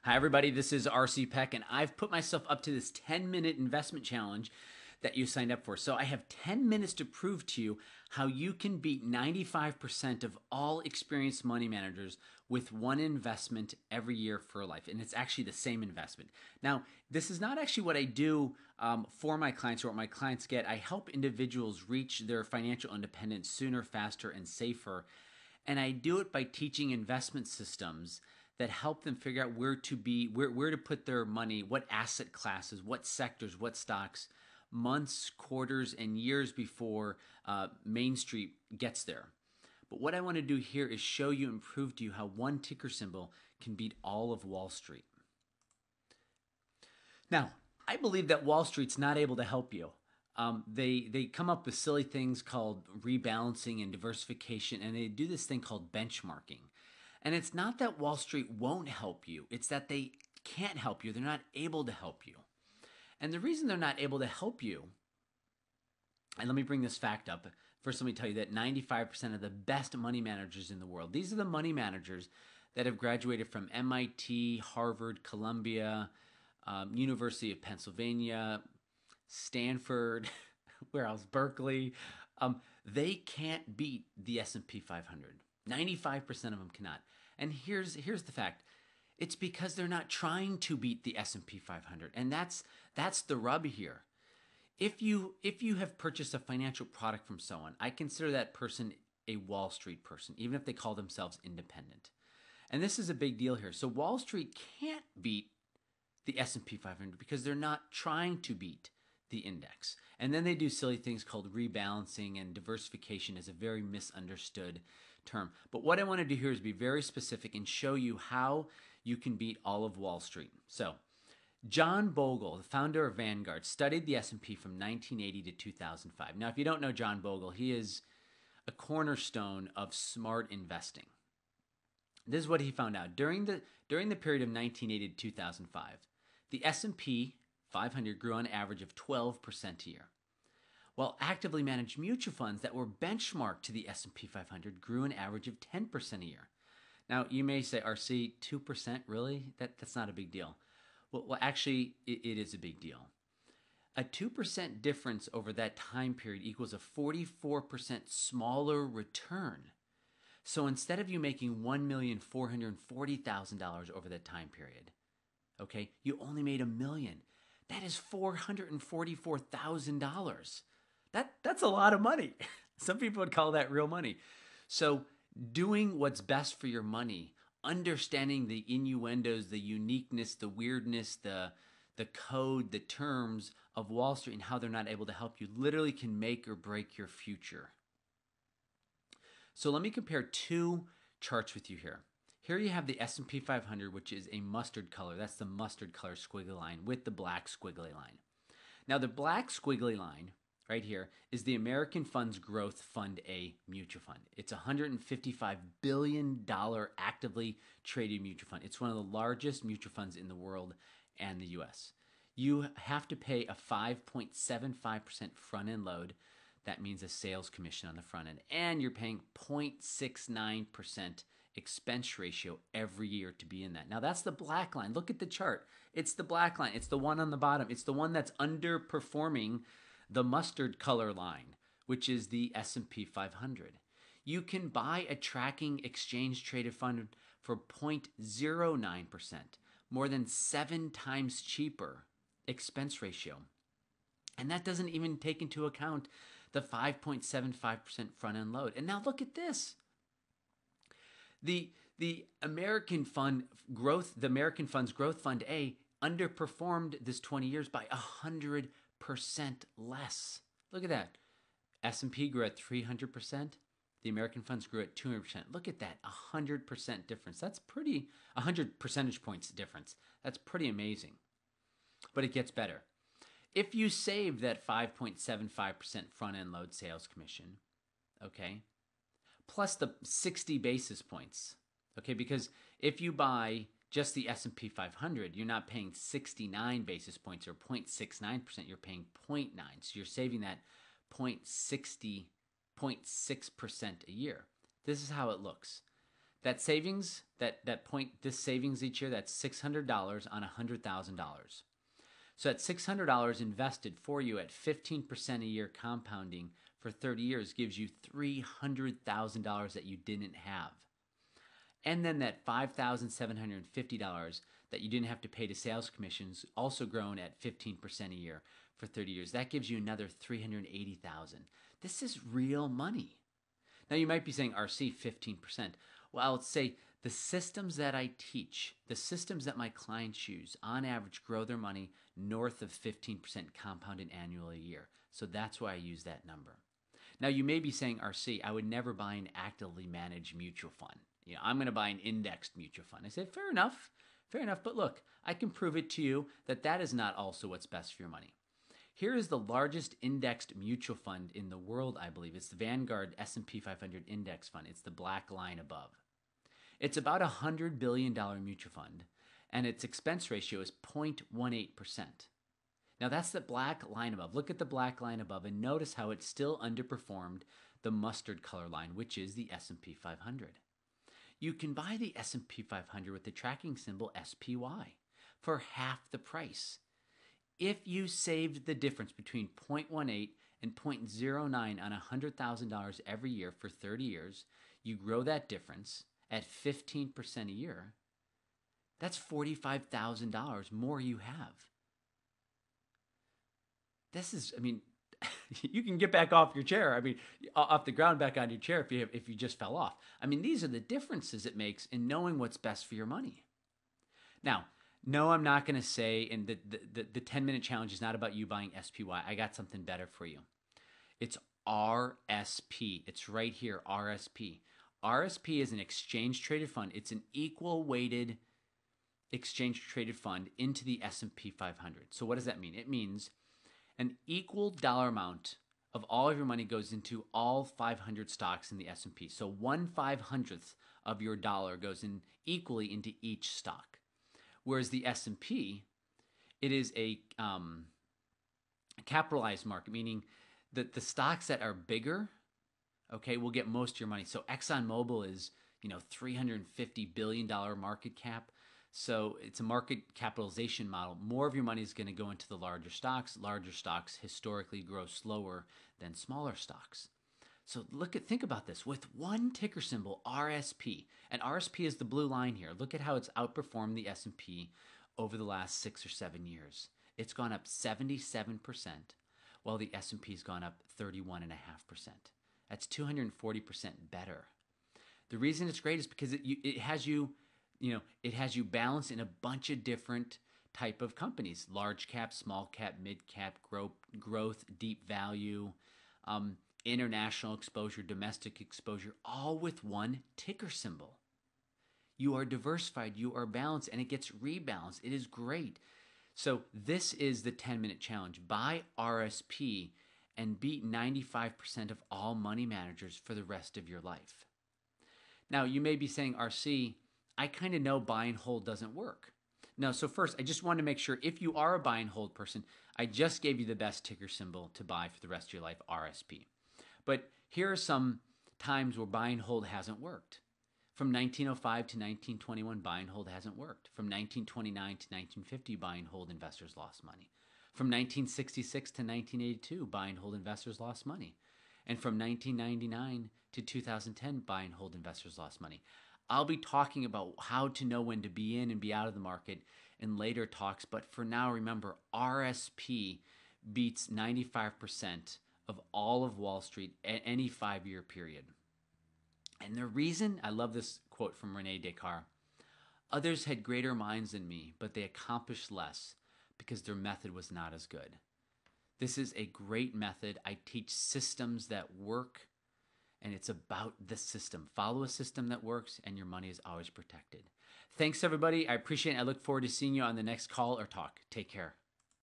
Hi, everybody. This is RC Peck, and I've put myself up to this 10-minute investment challenge that you signed up for. So I have 10 minutes to prove to you how you can beat 95% of all experienced money managers with one investment every year for life. And it's actually the same investment. Now, this is not actually what I do for my clients or what my clients get. I help individuals reach their financial independence sooner, faster, and safer. And I do it by teaching investment systems that help them figure out where to put their money, what asset classes, what sectors, what stocks, months, quarters, and years before Main Street gets there. But what I want to do here is show you and prove to you how one ticker symbol can beat all of Wall Street. Now, I believe that Wall Street's not able to help you. They come up with silly things called rebalancing and diversification, and they do this thing called benchmarking. And it's not that Wall Street won't help you. It's that they can't help you. They're not able to help you. And the reason they're not able to help you, and let me bring this fact up. First, let me tell you that 95% of the best money managers in the world, these are the money managers that have graduated from MIT, Harvard, Columbia, University of Pennsylvania, Stanford, where else? Berkeley. They can't beat the S&P 500. 95% of them cannot. And here's the fact. It's because they're not trying to beat the S&P 500. And that's the rub here. If you have purchased a financial product from someone, I consider that person a Wall Street person, even if they call themselves independent. And this is a big deal here. So Wall Street can't beat the S&P 500 because they're not trying to beat the index. And then they do silly things called rebalancing, and diversification is a very misunderstood term. But what I want to do here is be very specific and show you how you can beat all of Wall Street. So, John Bogle, the founder of Vanguard, studied the S&P from 1980 to 2005. Now, if you don't know John Bogle, he is a cornerstone of smart investing. This is what he found out. During the period of 1980 to 2005, the S&P 500 grew on an average of 12% a year, while actively managed mutual funds that were benchmarked to the S&P 500 grew an average of 10% a year. Now, you may say, RC, 2%, really? That's not a big deal. Well, actually, it is a big deal. A 2% difference over that time period equals a 44% smaller return. So instead of you making $1,440,000 over that time period, okay, you only made $1 million. That is $444,000. That's a lot of money. Some people would call that real money. So doing what's best for your money, understanding the innuendos, the uniqueness, the weirdness, the code, the terms of Wall Street and how they're not able to help you literally can make or break your future. So let me compare two charts with you here. Here you have the S&P 500, which is a mustard color. That's the mustard color squiggly line with the black squiggly line. Now, the black squiggly line right here is the American Funds Growth Fund A mutual fund. It's a $155 billion actively traded mutual fund. It's one of the largest mutual funds in the world and the U.S. You have to pay a 5.75% front-end load. That means a sales commission on the front end. And you're paying 0.69% expense ratio every year to be in that. Now, that's the black line. Look at the chart. It's the black line. It's the one on the bottom. It's the one that's underperforming the mustard color line, which is the S&P 500. You can buy a tracking exchange traded fund for 0.09%, more than 7 times cheaper expense ratio. And that doesn't even take into account the 5.75% front-end load. And now look at this. The American Funds Growth Fund A underperformed this 20 years by 100% less. Look at that. S&P grew at 300%. The American funds grew at 200%. Look at that, 100% difference. That's pretty, 100 percentage points difference. That's pretty amazing. But it gets better. If you save that 5.75% front-end load sales commission, okay, plus the 60 basis points, okay, because if you buy just the S&P 500, you're not paying 69 basis points or 0.69%, you're paying 0.9. So you're saving that 0.6% a year. This is how it looks. That savings, this savings each year, that's $600 on $100,000. So at $600 invested for you at 15% a year compounding for 30 years gives you $300,000 that you didn't have. And then that $5,750 that you didn't have to pay to sales commissions, also grown at 15% a year for 30 years. That gives you another $380,000. This is real money. Now you might be saying, RC, 15%. Well, I would say the systems that I teach, the systems that my clients use, on average grow their money north of 15% compounded annually a year. So that's why I use that number. Now you may be saying, RC, I would never buy an actively managed mutual fund. I'm going to buy an indexed mutual fund. I said, fair enough. But look, I can prove it to you that that is not also what's best for your money. Here is the largest indexed mutual fund in the world, I believe. It's the Vanguard S&P 500 Index Fund. It's the black line above. It's about a $100 billion mutual fund, and its expense ratio is 0.18%. Now that's the black line above. Look at the black line above and notice how it still underperformed the mustard color line, which is the S&P 500. You can buy the S&P 500 with the tracking symbol SPY for half the price. If you saved the difference between 0.18 and 0.09 on $100,000 every year for 30 years, you grow that difference at 15% a year, that's $45,000 more you have. This is, you can get back off your chair. Off the ground, back on your chair if you just fell off. These are the differences it makes in knowing what's best for your money. Now, no, I'm not going to say, and the 10-minute challenge is not about you buying SPY. I got something better for you. It's RSP. It's right here, RSP. RSP is an exchange-traded fund. It's an equal-weighted exchange-traded fund into the S&P 500. So what does that mean? It means an equal dollar amount of all of your money goes into all 500 stocks in the S&P. So 1/500th of your dollar goes in equally into each stock. Whereas the S&P, it is a capitalized market, meaning that the stocks that are bigger, okay, will get most of your money. So ExxonMobil is, $350 billion market cap. So it's a market capitalization model. More of your money is going to go into the larger stocks. Larger stocks historically grow slower than smaller stocks. So think about this. With one ticker symbol, RSP, and RSP is the blue line here. Look at how it's outperformed the S&P over the last 6 or 7 years. It's gone up 77%, while the S&P's gone up 31.5%. That's 240% better. The reason it's great is because it has you balanced in a bunch of different type of companies: large cap, small cap, mid cap, growth, deep value, international exposure, domestic exposure, all with one ticker symbol. You are diversified, you are balanced, and it gets rebalanced. It is great. So this is the 10-minute challenge. Buy RSP and beat 95% of all money managers for the rest of your life. Now, you may be saying, RC, I kind of know buy and hold doesn't work. No, so first, I just want to make sure if you are a buy and hold person, I just gave you the best ticker symbol to buy for the rest of your life, RSP. But here are some times where buy and hold hasn't worked. From 1905 to 1921, buy and hold hasn't worked. From 1929 to 1950, buy and hold investors lost money. From 1966 to 1982, buy and hold investors lost money. And from 1999 to 2010, buy and hold investors lost money. I'll be talking about how to know when to be in and be out of the market in later talks, but for now, remember, RSP beats 95% of all of Wall Street at any 5-year period. And the reason, I love this quote from Rene Descartes, others had greater minds than me, but they accomplished less because their method was not as good. This is a great method. I teach systems that work, and it's about the system. Follow a system that works, and your money is always protected. Thanks, everybody. I appreciate it. I look forward to seeing you on the next call or talk. Take care.